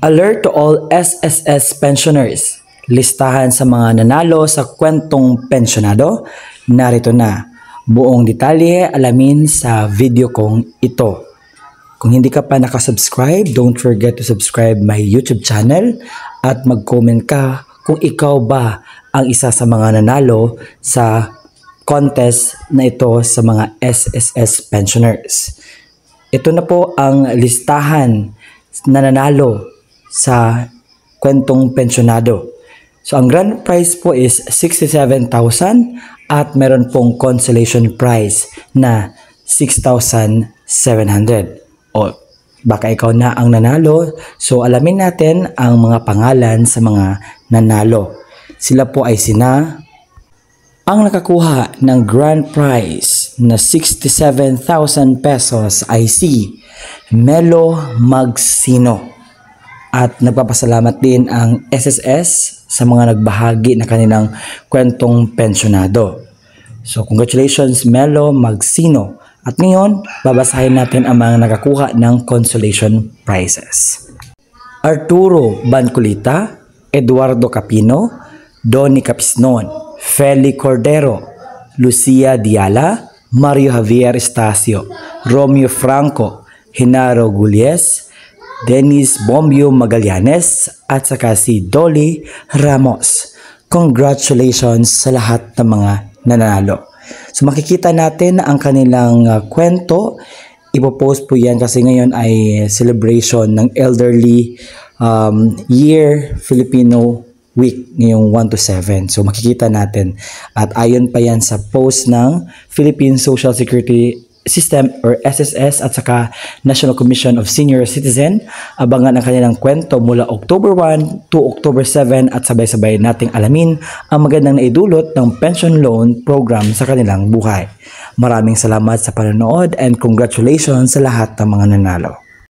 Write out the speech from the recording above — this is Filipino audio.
Alert to all SSS pensioners. Listahan sa mga nanalo sa kwentong pensyonado. Narito na. Buong detalye alamin sa video kong ito. Kung hindi ka pa nakasubscribe, don't forget to subscribe my YouTube channel at mag-comment ka kung ikaw ba ang isa sa mga nanalo sa contest na ito sa mga SSS pensioners. Ito na po ang listahan na nanalo sa kwentong pensyonado. So ang grand prize po is 67,000 at meron pong consolation prize na 6,700. O baka ikaw na ang nanalo, so alamin natin ang mga pangalan sa mga nanalo. Sila po ay sina ang nakakuha ng grand prize na 67,000 pesos ay si Melo Magsino. At nagpapasalamat din ang SSS sa mga nagbahagi na kanilang kwentong pensyonado. So congratulations Melo Magsino. At ngayon, babasahin natin ang mga nakakuha ng consolation prizes. Arturo Banculita, Eduardo Capino, Donny Capisnon, Feli Cordero, Lucia Diala, Mario Javier Estacio, Romeo Franco, Genaro Gulies, Dennis Bombio Magallanes at saka si Dolly Ramos. Congratulations sa lahat ng mga nanalo. So makikita natin ang kanilang kwento. Ipopost po yan kasi ngayon ay celebration ng Elderly Year Filipino Week ngayong 1 to 7. So makikita natin at ayon pa yan sa post ng Philippine Social Security System or SSS at saka National Commission of Senior Citizen. Abangan ang kanilang kwento mula October 1 to October 7 at sabay-sabay nating alamin ang magandang naidulot ng pension loan program sa kanilang buhay. Maraming salamat sa panonood and congratulations sa lahat ng mga nanalo.